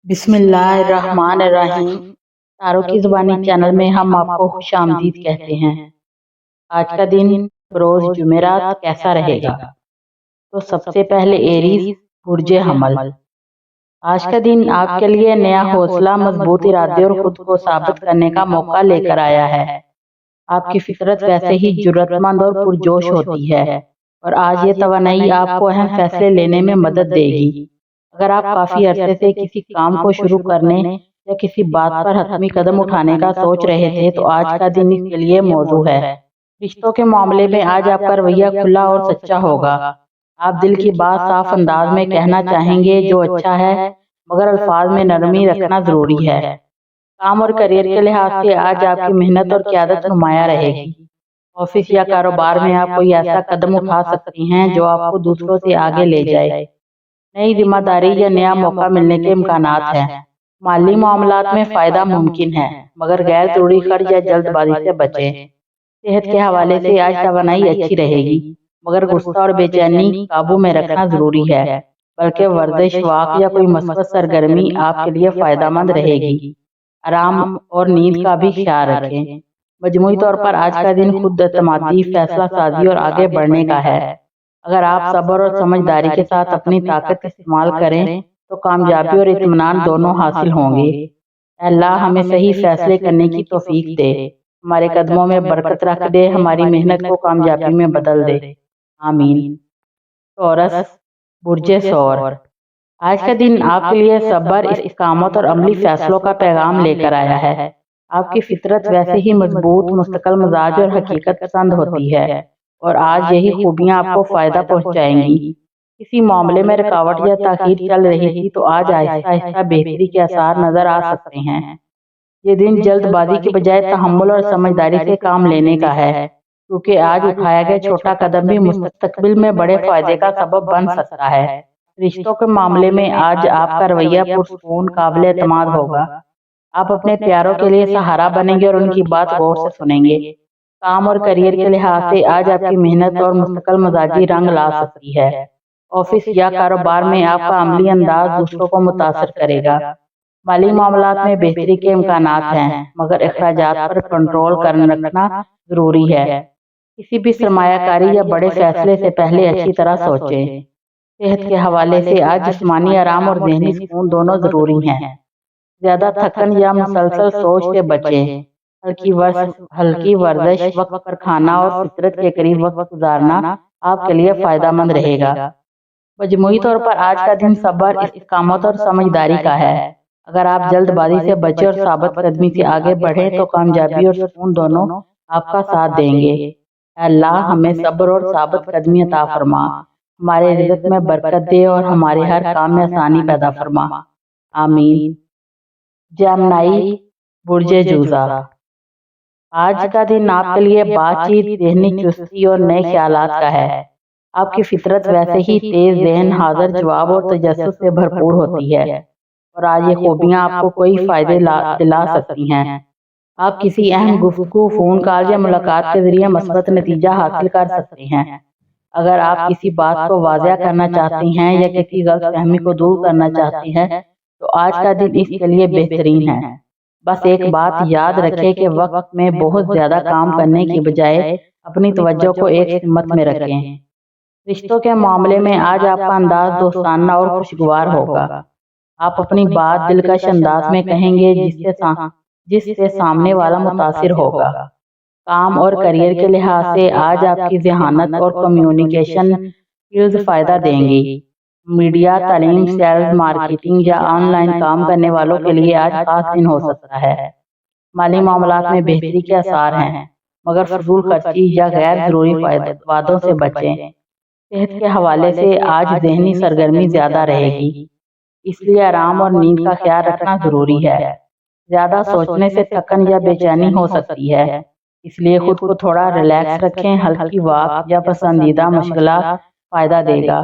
बिस्मिल्लाहिर्रहमानिर्रहीम। तारों की ज़ुबानी चैनल में हम आपको खुश आमदीद कहते हैं। आज का दिन रोज़ जुमेरात कैसा रहेगा? तो सबसे पहले एरीज बुर्जे हमल। आज का दिन आपके लिए नया हौसला, मजबूत इरादे और खुद को साबित करने का मौका लेकर आया है। आपकी फितरत वैसे ही जुर्रतमंद और पुरजोश होती है और आज ये तवानाई आपको अहम फैसले लेने में मदद देगी। अगर आप काफी अरसे से किसी काम को शुरू करने या किसी बात पर हतमी कदम उठाने का सोच रहे थे तो आज का दिन इसके लिए मौजू है। रिश्तों के मामले में आज आपका रवैया खुला और सच्चा होगा। आप दिल की बात साफ अंदाज में कहना चाहेंगे जो अच्छा है, मगर अल्फाज में नरमी रखना जरूरी है। काम और करियर के लिहाज से आज आपकी मेहनत और क़यादत नुमाया रहेगी। ऑफिस या कारोबार में आप कोई ऐसा कदम उठा सकती हैं जो आपको दूसरों से आगे ले जाए। नई जिम्मेदारी या नया मौका मिलने के इम्कानात हैं। माली मामलात में फायदा मुमकिन है, मगर गैर जरूरी खर्च या जल्दबाजी से बचें। सेहत के हवाले से आज तवानाई अच्छी रहेगी, मगर गुस्सा और बेचैनी काबू में रखना जरूरी है। बल्कि वर्जिश, वॉक या कोई मस्बत सरगर्मी आपके लिए फायदेमंद रहेगी। आराम और नींद का भी ख्याल रखें। मजमूई तौर पर आज का दिन खुद एतमादी, फैसला साजी और आगे बढ़ने का है। अगर आप सब्र और समझदारी के साथ अपनी ताकत इस्तेमाल करें तो कामयाबी और इत्मीनान दोनों हासिल होंगे। अल्लाह हमें सही फैसले करने की तौफीक दे, हमारे कदमों में बरकत रख दे, हमारी मेहनत को कामयाबी में बदल दे। आमीन। टॉरस बुर्जे सौर। आज का दिन आपके लिए सब्र, इस्तिकामत और अमली फैसलों का पैगाम लेकर आया है। आपकी फितरत वैसे ही मजबूत, मुस्तकिल मिजाज और हकीकत पसंद होती है और आज यही खूबियां आपको फायदा पहुंचाएंगी। किसी मामले में रुकावट या ताखीर चल रही थी तो आज आहिस्ता आहिस्ता बेहतरी के आसार नजर आ सकते हैं। ये दिन जल्दबाजी के बजाय तहम्मुल और समझदारी से काम लेने का है, क्योंकि आज उठाया गया छोटा कदम भी मुस्तकबिल में बड़े फायदे का सबब बन सकता है। रिश्तों के मामले में आज आपका रवैया पुरसुकून, काबिल एतमाद होगा। आप अपने प्यारों के लिए सहारा बनेंगे और उनकी बात गौर से सुनेंगे। काम और करियर के लिहाज से आज आपकी मेहनत और मुस्तकिल मजाजी रंग ला सकती है। ऑफिस या कारोबार में आपका अमली अंदाज दूसरों को मुतासर करेगा। माली मामलात में बेहतरी के इम्कानात हैं, मगर अखराजात पर कंट्रोल रखना जरूरी है। किसी भी सरमायाकारी या बड़े फैसले से पहले अच्छी तरह सोचें। सेहत के हवाले से आज जिस्मानी आराम और ज़हनी सुकून दोनों जरूरी हैं। ज्यादा थकन या मुसलसल सोच से बचें। हल्की वर्जिश, वक्त पर खाना और फितरत के करीब वक्त गुजारना आपके लिए फायदेमंद रहेगा। मजमूई तौर पर आज का दिन सब्र, इस्तिकामत और समझदारी का है। अगर आप जल्दबाजी से बचे और साबित कदमी से आगे बढ़े तो कामयाबी और सुकून दोनों आपका साथ देंगे। अल्लाह हमें सब्र और साबित कदमी अता फरमा, हमारे रिज़्क़ में बरकत दे और हमारे हर काम में आसानी पैदा फरमा। आमीन। जेमिनी बुर्जे जूजा। आज का दिन आपके लिए बातचीत, ज़हनी चुस्ती और नए ख्यालात का है। आपकी फितरत वैसे ही तेज ज़हन, हाजिर जवाब और तजस्सुस से भरपूर होती है और आज ये खूबियां आपको कोई फायदे दिला सकती हैं। आप किसी अहम गुफ्तगू, फोन कॉल या मुलाकात के जरिए मस्बत नतीजा हासिल कर सकते हैं। अगर आप किसी बात को वाज़ेह करना चाहती हैं या किसी गलतफहमी को दूर करना चाहती हैं तो आज का दिन इसके लिए बेहतरीन है। बस एक बात याद रखें कि वक्त में बहुत ज्यादा काम करने की बजाय अपनी तवज्जो को एक सिमत में रखें। रिश्तों के मामले में आज आपका अंदाज दोस्ताना और खुशगवार होगा। आप अपनी बात दिलकश अंदाज में कहेंगे जिससे सामने वाला मुतासिर होगा। काम और करियर के लिहाज से आज आपकी ज़हानत और कम्युनिकेशन स्किल्स फायदा देंगी। मीडिया, तालीम, सेल्स, मार्केटिंग या ऑनलाइन काम करने वालों के लिए आज खास दिन हो सकता है। माली मामलात में बेहतरी के आसार हैं, मगर फजूल खर्ची या गैर जरूरी वादों से बचें। सेहत के हवाले से आज ज़हनी सरगर्मी ज्यादा रहेगी, इसलिए आराम और नींद का ख्याल रखना जरूरी है। ज्यादा सोचने से थकन या बेचैनी हो सकती है, इसलिए खुद को थोड़ा रिलैक्स रखें। हल्की वॉक या पसंदीदा मशगला फायदा देगा।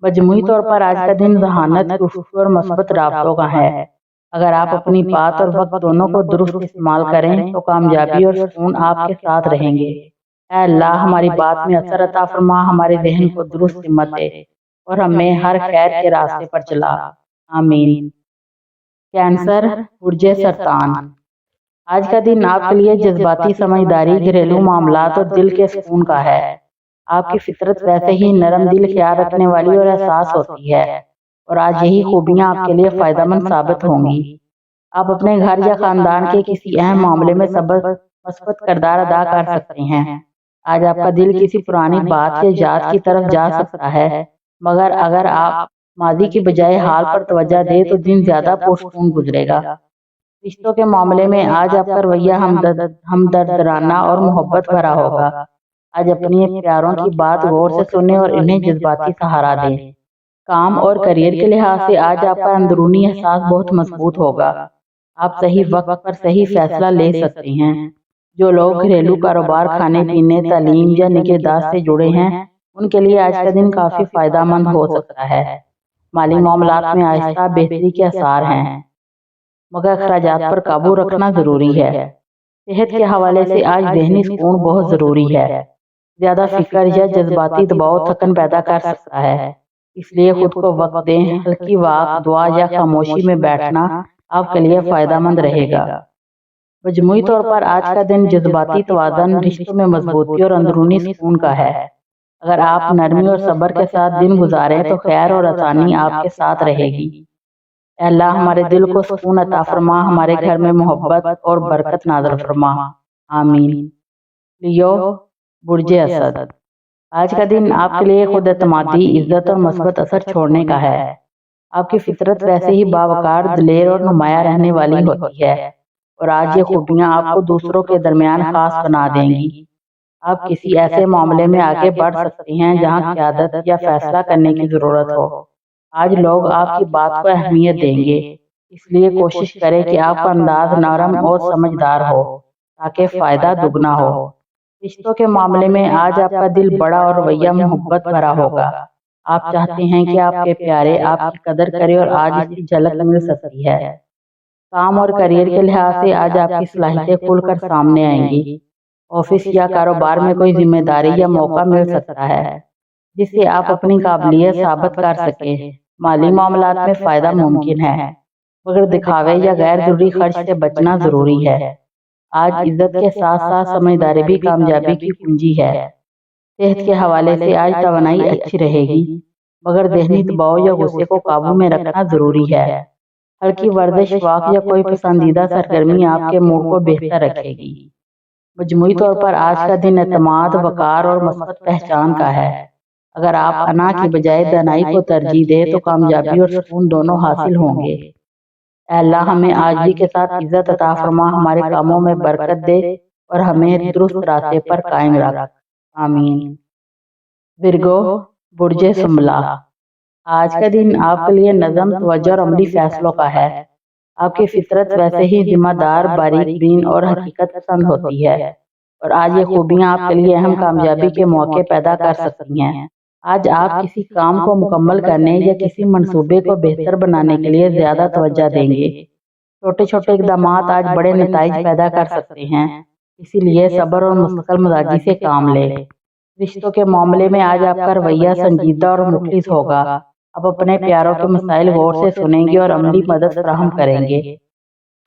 मजमूई तौर पर आज का दिन ज़हानत, गुफ्तगू और मस्बत राबतों का है। अगर आप अपनी बात और वक्त दोनों को दुरुस्त इस्तेमाल करें तो कामयाबी और सुकून आपके साथ रहेंगे। ऐ अल्लाह हमारी बात में असर अता फरमा, हमारे ज़हन को दुरुस्त हिम्मत दे और हमें हर खैर के रास्ते पर चला। आमीन। कैंसर, बुर्ज सरतान। आज का दिन आपके लिए जज्बाती समझदारी, घरेलू मामलात और दिल के सुकून का है। आपकी फितरत वैसे ही नरम दिल, ख्याल रखने वाली और एहसास होती है, और आज यही खूबियां आपके लिए फायदेमंद साबित होंगी। आप अपने घर या खानदान के किसी अहम मामले में مثبت किरदार अदा कर सकते हैं। आज आपका दिल किसी पुरानी बात या याद की तरफ जा सकता है, मगर अगर आप माजी की बजाय हाल पर तवज्जो दे तो दिन ज्यादा पुरसकून गुजरेगा। रिश्तों के मामले में आज आपका रवैया हमदर्दराना और मोहब्बत भरा होगा। आज अपने प्यारों की बात गौर से सुने और इन्हें जज्बाती सहारा दें। काम और करियर के लिहाज से आज आपका अंदरूनी एहसास बहुत मजबूत होगा। आप सही वक्त पर सही फैसला ले सकते हैं। जो लोग घरेलू कारोबार, खाने पीने, तालीम या निगहदाश्त से जुड़े हैं, उनके लिए आज का दिन काफी फायदेमंद हो सकता है। माली मामलात में आहिस्ता बेहतरी के आसार हैं, मगर अखराजात पर काबू रखना जरूरी है। सेहत के हवाले से आज ज़हनी सुकून बहुत जरूरी है। ज्यादा फिक्र या जज्बाती दबाव थकन पैदा कर सकता है, इसलिए खुद को वक्त दें। हल्की वाक, दुआ या खामोशी में बैठना आपके लिए फायदेमंद रहेगा। मजमूई तौर पर आज का दिन जज्बाती तवाज़ुन, रिश्तों में मजबूती और अंदरूनी सुकून का है। अगर आप नरमी और सब्र के साथ दिन गुजारें तो खैर और आसानी आपके साथ रहेगी। अल्लाह हमारे दिल को सुकून अता फरमा, हमारे घर में मोहब्बत और बरकत नाज़िल फरमा। आमीन। लियो, बुर्ज असद। आज का दिन आपके लिए खुद एतमादी, इज्जत और मस्बत असर छोड़ने का है। आपकी फितरत वैसे ही बावकार, दिलेर और नुमाया रहने वाली होती है, और आज ये खूबियां आपको दूसरों के दरमियान खास बना देंगी। आप किसी ऐसे मामले में आगे बढ़ सकती हैं जहां क़यादत या फैसला करने की जरूरत हो। आज लोग आपकी बात को अहमियत देंगे, इसलिए कोशिश करें कि आपका अंदाज नरम और समझदार हो ताकि फायदा दुगना हो। रिश्तों के मामले में आज आपका दिल बड़ा और रवैया मोहब्बत भरा होगा। आप चाहते हैं कि आपके प्यारे आपकी कदर करें, और आज इसकी झलक मिल सकती है। काम और करियर के लिहाज से आज आपकी सलाहियतें खुलकर सामने आएंगी। ऑफिस या कारोबार में कोई जिम्मेदारी या मौका मिल सकता है जिससे आप अपनी काबिलियत साबित कर सकें। माली मामलात में फायदा मुमकिन है, मगर दिखावे या गैर जरूरी खर्च से बचना जरूरी है। आज इज्जत के साथ साथ समझदारी भी कामयाबी की कुंजी है। सेहत के हवाले से आज तवानाई अच्छी रहेगी, मगर ज़हनी दबाव या गुस्से को काबू में रखना जरूरी है। हल्की वर्जिश, वॉक या कोई पसंदीदा सरगर्मी आपके मूड को बेहतर रखेगी। मजमूई तौर पर आज का दिन एतमाद, वकार और मस्बत पहचान का है। अगर आप अना की बजाय दानाई को तरजीह दें तो कामयाबी और सुकून दोनों हासिल होंगे। अल्लाह हमें आजिज़ी के साथ इज्जत अता फरमा, हमारे कामों में बरकत दे और हमें दुरुस्त रास्ते पर कायम रख। आमीन। विर्गो, बुर्ज सुमला। आज का दिन आपके लिए नज़म, तवज्जो और अमली फैसलों का है। आपकी फितरत वैसे ही जिम्मेदार, बारीक बीन और हकीकत पसंद होती है, और आज ये खूबियां आपके लिए अहम कामयाबी के मौके पैदा कर सकती हैं। आज आप किसी काम को मुकम्मल करने या किसी मंसूबे को बेहतर बनाने के लिए ज्यादा तवज्जो देंगे। छोटे छोटे इकदाम आज बड़े नतीजे पैदा कर सकते हैं, इसीलिए सब्र और मुस्तकिल मिजाजी से काम लें। रिश्तों के मामले में आज आपका रवैया संजीदा और मुखलिस होगा। आप अपने प्यारों के मसाइल गौर से सुनेंगे और अमली मदद फराहम करेंगे।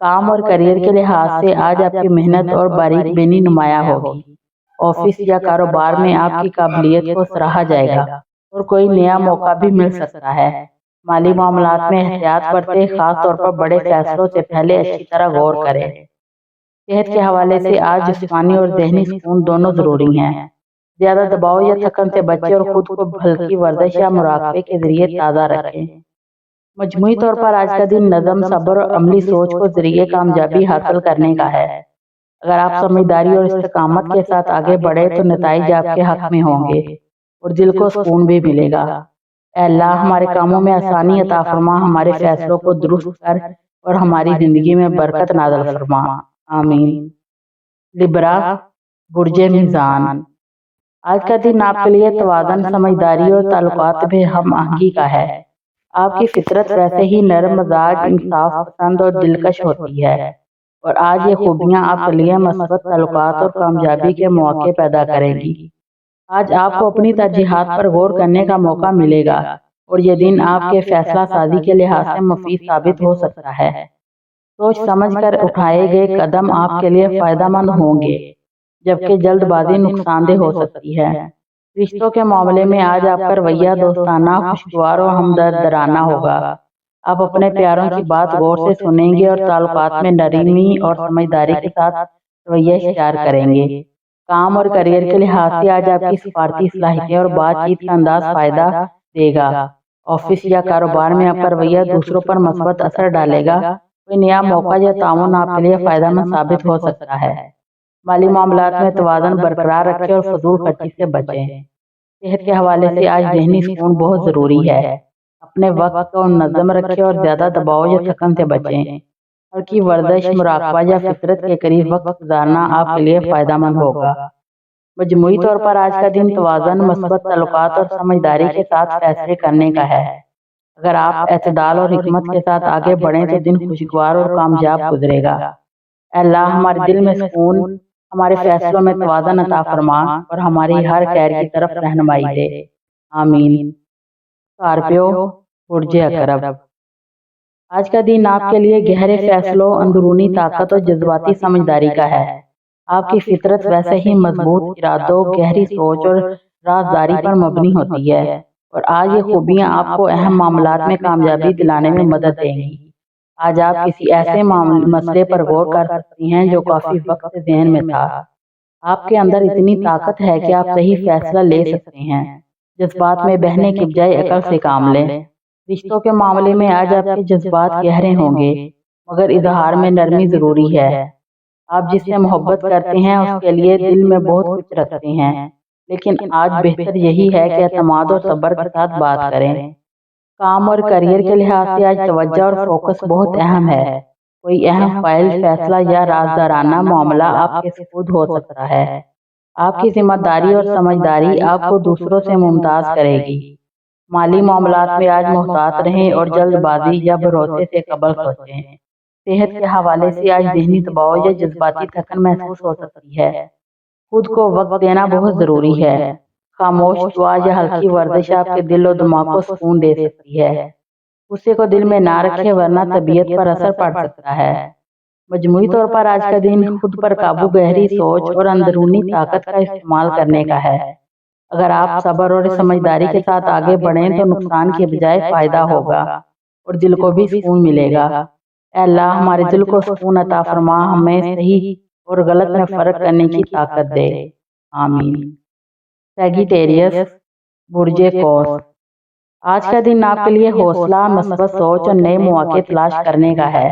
काम और करियर के लिहाज से आज आपकी मेहनत और बारीक बीनी नुमाया होगी। ऑफिस या कारोबार में आपकी काबिलियत को सराहा जाएगा और कोई नया मौका भी मिल सकता है। माली मामलात में एहतियात बरतें, खास तौर पर बड़े फैसलों से पहले अच्छी तरह गौर करें। सेहत के हवाले से आज जिस्मानी और ज़हनी सुकून दोनों जरूरी हैं। ज्यादा दबाव या थकन से बचें और खुद को हल्की वर्जिश या मुराकबे के जरिए ताज़ा रखें। मजमूई तौर पर आज का दिन नज़म, सब्र और अमली सोच को जरिए कामयाबी हासिल करने का है। अगर आप समझदारी और इस्तिकामत के साथ आगे बढ़े तो नतीजे आपके हक में होंगे और दिल को सुकून भी मिलेगा। अल्लाह हमारे कामों में आसानी अता फरमा, हमारे फैसलों को दुरुस्त कर और हमारी जिंदगी में बरकत नाज़िल फरमा। आमीन। लिब्रा, बुर्ज मीज़ान। आज का दिन आपके लिए तवाज़ुन, समझदारी और ताल्लुकात में हम आहंगी का है। आपकी फितरत वैसे ही नरम मिजाज, इंसाफ पसंद और दिलकश होती है, और आज ये खूबियां आपके लिए मस्बत ताल्लुकात और कामयाबी के मौके पैदा करेंगी। आज आपको अपनी तरजीहात पर गौर करने का मौका मिलेगा, और ये दिन आपके फैसला साजी के लिहाज से मुफीद साबित हो सकता है। सोच समझ कर उठाए गए कदम आपके लिए फायदेमंद होंगे, जबकि जल्दबाजी नुकसानदेह हो सकती है। रिश्तों के मामले में आज आपका रवैया दोस्ताना, खुशगवार और हमदर्दाना होगा। आप अपने प्यारों की बात गौर से सुनेंगे और ताल्लुकात में नरमी और समझदारी के साथ रवैया इख्तियार करेंगे। काम और करियर के लिहाज से आज आपकी सिफारती सलाहियतें और बातचीत का अंदाज फायदा देगा। ऑफिस या कारोबार में आपका रवैया दूसरों पर مثبت असर डालेगा। कोई नया मौका या ताउन आपके लिए फायदेमंद साबित हो सकता है। माली मामलात में तवाज़ुन बरकरार रखें और फजूल खर्ची से बचें। सेहत के हवाले से आज ज़हनी सुकून बहुत ज़रूरी है। अपने वक्त को मुनज़्ज़म रखें और ज़्यादा दबाव या थकन से बचें। हल्की वर्जिश, मुराकबा या फितरत के करीब वक्त गुजारना आपके लिए फायदेमंद होगा। मजमूई तौर पर आज का दिन तवाज़ुन, मस्बत ताल्लुकात और समझदारी के साथ फैसले करने का है। अगर आप एतदाल और हिकमत के साथ आगे बढ़ें तो दिन खुशगवार और कामयाब गुजरेगा। अल्लाह हमारे दिल में सुकून, हमारे फैसलों में तवाज़ुन अता फरमा और हमारी हर खैर की तरफ रहनुमाई दे। आमीन। स्कॉर्पियो, बुर्ज अकरब। आज का दिन आपके लिए गहरे फैसलों, अंदरूनी ताकत और जज्बाती समझदारी का है। आपकी फितरत वैसे ही मजबूत इरादों, गहरी सोच और राजदारी पर मबनी होती है और आज ये खूबियाँ आपको अहम मामलात में कामयाबी दिलाने में मदद देंगी। आज आप किसी ऐसे मसले पर गौर कर सकती हैं जो काफी वक्त से ज़हन में था। आपके अंदर इतनी ताकत है कि आप सही फैसला ले सकते हैं। जज्बात में बहने की बजाय अकल से काम लें। रिश्तों के मामले में आज आपके जज्बात गहरे होंगे, मगर इजहार में नरमी जरूरी है। आप जिससे मोहब्बत करते हैं उसके लिए दिल में बहुत कुछ रखते हैं, लेकिन आज बेहतर यही है कि एतमाद और सब्र के साथ बात करें। काम और करियर के लिहाज से आज तवज्जो और फोकस बहुत अहम है। कोई अहम फाइल, फैसला या राजदाराना मामला आपके सुपुर्द हो सकता है। आपकी जिम्मेदारी और समझदारी आपको दूसरों से मुमताज करेगी। माली मामलात में आज मोहतात रहें और जल्दबाजी या भरोसे से कबल सोचें। सेहत के हवाले से आज ज़हनी दबाव या जज्बाती थकन महसूस हो सकती है। खुद को वक्त देना बहुत ज़रूरी है। खामोश दुआ या हल्की वर्जिश आपके दिल और दिमाग को सुकून दे सकती है। गुस्से को दिल में ना रखें वरना तबीयत पर असर पड़ सकता है। मजमूई तौर पर आज का दिन खुद पर काबू, गहरी सोच और अंदरूनी ताकत का इस्तेमाल करने का है। अगर आप सब्र और समझदारी के साथ आगे बढ़ें तो नुकसान के बजाय फायदा होगा और दिल को भी सुकून मिलेगा। अल्लाह हमारे दिल को सुकून अता फरमा, हमें सही और गलत में फर्क करने की ताकत दे। आमीन। सैजिटेरियस, बुर्ज कौस। आज का दिन आपके लिए हौसला, मस्बत सोच और नए मौके तलाश करने का है।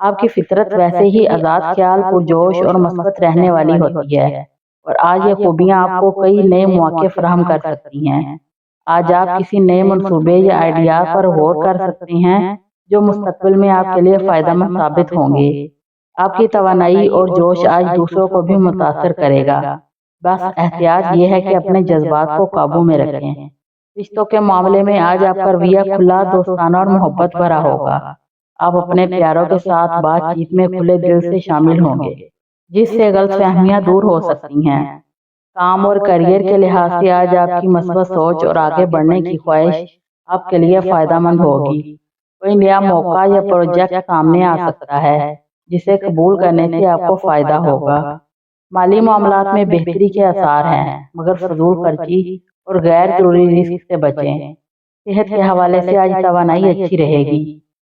आपकी फितरत वैसे ही आज़ाद ख्याल, पुरजोश और मस्बत रहने वाली होती है और आज ये खूबियाँ आपको कई नए मौके फराहम कर सकती हैं। आज आप किसी नए मंसूबे या आइडिया पर गौर कर सकते हैं जो मुस्तकबिल में आपके लिए फायदेमंद साबित होंगे। आपकी तवानाई और जोश आज दूसरों को भी मुतासर करेगा। बस एहतियात ये है कि अपने जज्बात को काबू में रखें। रिश्तों के मामले में आज आपका रवैया खुला, दोस्ताना और मोहब्बत भरा होगा। आप अपने प्यारों के साथ बातचीत में खुले दिल से शामिल होंगे, जिससे गलतफहमियां दूर हो सकती हैं। काम और करियर के लिहाज से आज आपकी मस्बत सोच और आगे बढ़ने की ख्वाहिश आपके लिए फायदेमंद होगी। कोई नया मौका या प्रोजेक्ट सामने आ सकता है जिसे कबूल करने से आपको फायदा होगा। माली मामलात में बेहतरी के आसार हैं, मगर फजूल खर्ची और गैर जरूरी रिस्क से बचें। सेहत के हवाले से आज तवानाई अच्छी रहेगी,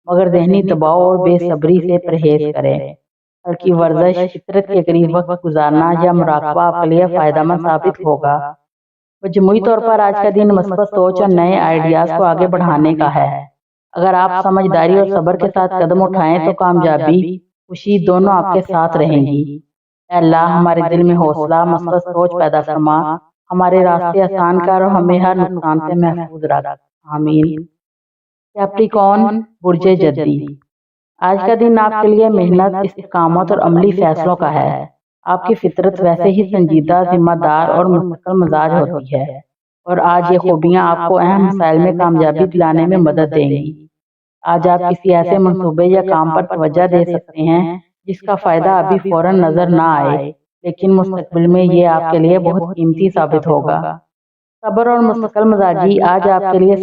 मगर ज़हनी दबाव और बेसब्री से परहेज करें। हल्की वर्जिश, फितरत के करीब वक्त गुजारना या मुराकबा आपके लिए फायदेमंद साबित होगा। मजमूई तौर पर आज का दिन मस्बत सोच और नए आइडियाज को आगे बढ़ाने का है। अगर आप समझदारी और सब्र के साथ कदम उठाएं तो कामयाबी, खुशी दोनों आपके साथ रहेंगी। अल्लाह हमारे दिल में हौसला, मस्बत सोच पैदा फरमा, हमारे रास्ते आसान कर और हमें हर नुकसान से महफूज रख। आमीन। कैप्रिकॉर्न, बुर्ज जद्दी। आज का दिन आपके लिए मेहनत, इस्तिकामत और अमली फैसलों का है। आपकी फितरत वैसे ही संजीदा, जिम्मेदार और मुस्तकिल मिजाज होती है और आज ये खूबियाँ आपको अहम मसाइल में कामयाबी दिलाने में मदद देंगी। आज आप किसी ऐसे मंसूबे या काम पर तवज्जो दे सकते हैं जिसका फायदा अभी फौरन नजर ना आए, लेकिन मुस्तकबिल में ये आपके लिए बहुत कीमती साबित होगा। सब्र और मुस्तकिल मिजाजी आज आपके लिए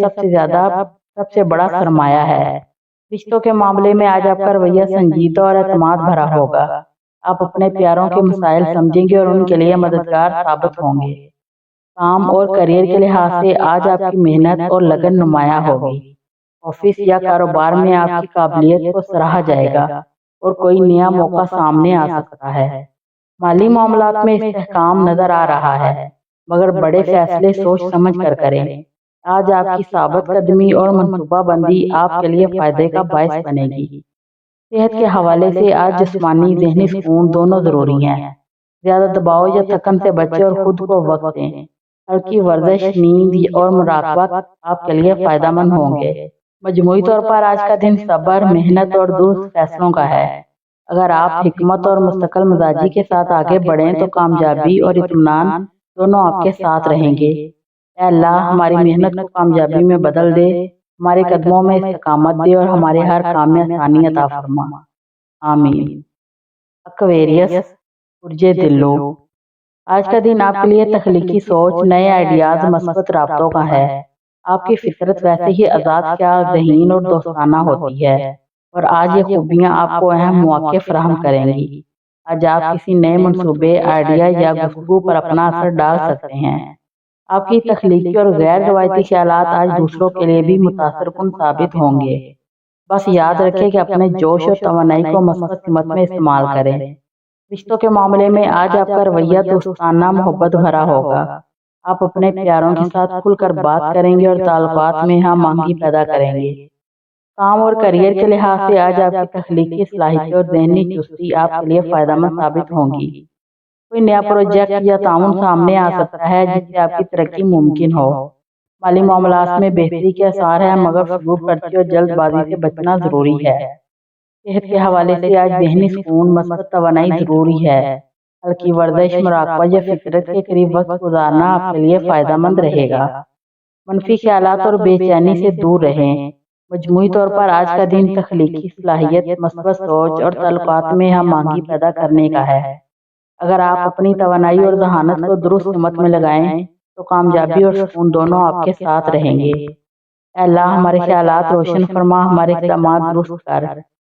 सबसे बड़ा सरमाया है। رشتوں کے معاملے میں آج آپ کا رویہ سنجیدہ اور اعتماد بھرا ہوگا۔ آپ اپنے پیاروں کے مسائل سمجھیں گے اور ان کے لیے مددگار ثابت ہوں گے۔ کام اور کیریئر کے لحاظ سے آج آپ کی محنت اور لگن نمایاں ہوگی۔ آفس یا کاروبار میں آپ کی قابلیت کو سراہا جائے گا اور کوئی نیا موقع سامنے آ سکتا ہے۔ مالی معاملات میں استحکام نظر آ رہا ہے، مگر بڑے فیصلے سوچ سمجھ کر کریں۔ آج آپ کی ثابت قدمی اور منصوبہ بندی آپ کے لیے فائدے کا باعث بنے گی۔ صحت کے حوالے سے آج جسمانی ذہنی سکون دونوں ضروری ہیں۔ زیادہ دباؤ یا تھکن سے بچیں اور خود کو وقت دیں۔ ہلکی ورزش، نیند اور مراقبہ آپ کے لیے فائدہ مند ہوں گے۔ مجموعی طور پر آج کا دن صبر، محنت اور درست فیصلوں کا ہے۔ اگر آپ حکمت اور مستقل مزاجی کے ساتھ آگے بڑھیں تو کامیابی اور اطمینان دونوں آپ کے ساتھ رہیں گے۔ اے اللہ، ہماری محنت کو کامیابی میں بدل دے، ہمارے قدموں میں استقامت دے اور ہمارے ہر کام میں آسانی عطا فرما۔ آمین۔ ایکویریس، برج دلو، آج کا دن آپ کے لیے تخلیقی سوچ، نئے آئیڈیاز، مثبت رابطوں کا ہے۔ آپ کی فطرت ویسے ہی آزاد، خیال، ذہین اور دوستانہ ہوتی ہے، اور آج یہ خوبیاں آپ کو اہم مواقع فراہم کریں گی۔ آج آپ کسی نئے منصوبے، آئیڈیا یا گفتگو پر اپنا اثر ڈال سکتے ہیں۔ آپ کی تخلیقی اور غیر روایتی خیالات آج دوسروں کے لیے بھی متاثر کن ثابت ہوں گے۔ بس یاد رکھیں کہ اپنے جوش اور توانائی کو مثبت سمت میں استعمال کریں۔ رشتوں کے معاملے میں آج آپ کا رویہ دوستانہ، محبت بھرا ہوگا۔ آپ اپنے پیاروں کے ساتھ کھل کر بات کریں گے اور تعلقات میں ہم آہنگی پیدا کریں گے۔ کام اور کیریئر کے لحاظ سے آج آپ کی تخلیقی صلاحیت اور ذہنی چستی آپ کے لیے فائدہ مند ثابت ہوں گی۔ کوئی نیا پروجیکٹ یا تعاون سامنے آ سکتا ہے جس سے آپ کی ترقی ممکن ہو۔ مالی معاملات میں بہتری کے آثار ہیں، مگر فضول خرچی اور جلد بازی سے بچنا ضروری ہے۔ صحت کے حوالے سے آج ذہنی سکون، مثبت توانائی ضروری ہے۔ ہلکی ورزش، مراقبہ یا فطرت کے قریب وقت گزارنا آپ کے لیے فائدہ مند رہے گا۔ منفی خیالات اور بے چینی سے دور رہیں۔ مجموعی طور پر آج کا دن تخلیقی صلاحیت، مثبت سوچ اور تعلقات میں ہم آہنگی پیدا کرنے کا ہے۔ اگر آپ اپنی توانائی اور ذہانت کو درست سمت میں لگائیں تو کامیابی اور سکون دونوں آپ کے ساتھ رہیں گے۔ اے اللہ، ہمارے خیالات روشن فرما، ہمارے اقدامات درست کر،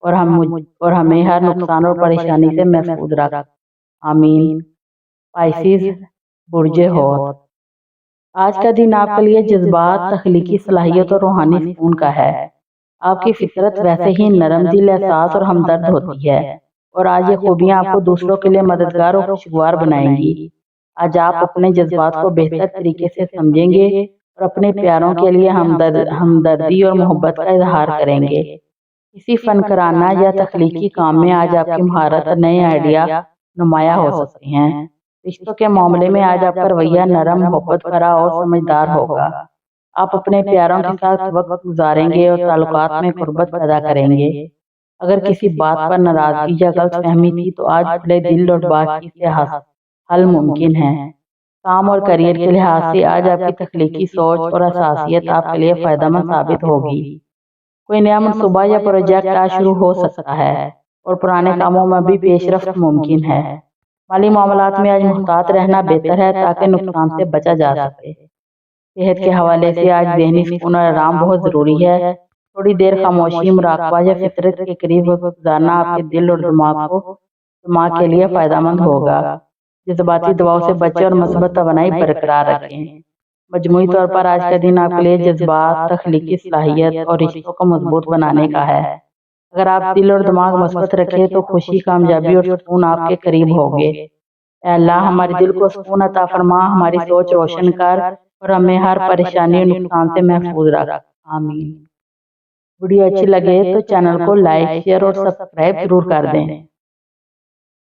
اور ہمیں ہر نقصان اور پریشانی سے محفوظ رکھ۔ آمین۔ پائسیز، برج حوت، آج کا دن آپ کے لیے جذبات، تخلیقی صلاحیت اور روحانی سکون کا ہے۔ آپ کی فطرت ویسے ہی نرم دل، احساس اور ہمدرد ہوتی ہے، اور آج یہ خوبیاں آپ کو دوسروں کے لیے مددگار اور خوشگوار بنائیں گی۔ آج آپ اپنے جذبات کو بہتر طریقے سے سمجھیں گے اور اپنے پیاروں کے لیے ہمدردی اور محبت کا اظہار کریں گے۔ کسی فنکارانہ یا تخلیقی کام میں آج آپ کی مہارت اور نئے آئیڈیا نمایاں ہو سکتے ہیں۔ رشتوں کے معاملے میں آج آپ کا رویہ نرم، محبت بھرا اور سمجھدار ہوگا۔ آپ اپنے پیاروں کے ساتھ وقت گزاریں گے اور تعلقات میں قربت پیدا کریں گے۔ اگر کسی بات پر ناراضگی یا غلط فہمی تھی تو آج کھلے دل اور بات چیت سے حل ممکن ہے۔ کام اور کیریئر کے لحاظ سے آج آپ کی تخلیقی سوچ اور حساسیت آپ کے لیے فائدہ مند ثابت ہوگی۔ کوئی نیا منصوبہ یا پروجیکٹ آج شروع ہو سکتا ہے اور پرانے کاموں میں بھی پیش رفت ممکن ہے۔ مالی معاملات میں آج محتاط رہنا بہتر ہے تاکہ نقصان سے بچا جا سکے۔ صحت کے حوالے سے آج ذہنی سکون اور آرام بہت ضروری ہے۔ تھوڑی دیر خاموشی، مراقبہ یا فطرت کے قریب گزارنا آپ کے دل اور دماغ کے لیے فائدہ مند ہوگا۔ جذباتی دباؤ سے بچیں اور مثبت توانائی برقرار رکھیں۔ مجموعی طور پر آج کا دن آپ کے لیے جذبات، تخلیقی صلاحیت اور رشتوں کو مضبوط بنانے کا ہے۔ اگر آپ دل اور دماغ مثبت رکھیں تو خوشی، کامیابی اور سکون آپ کے قریب ہوگے۔ اے اللہ، ہمارے دل کو سکون عطا فرما، ہماری سوچ روشن کر، اور ہمیں ہر پریشانی اور نقصان سے محفوظ رکھ۔ آمین۔ ویڈیو اچھی لگے تو چینل کو لائک، شیئر اور سبسکرائب ضرور کر دیں۔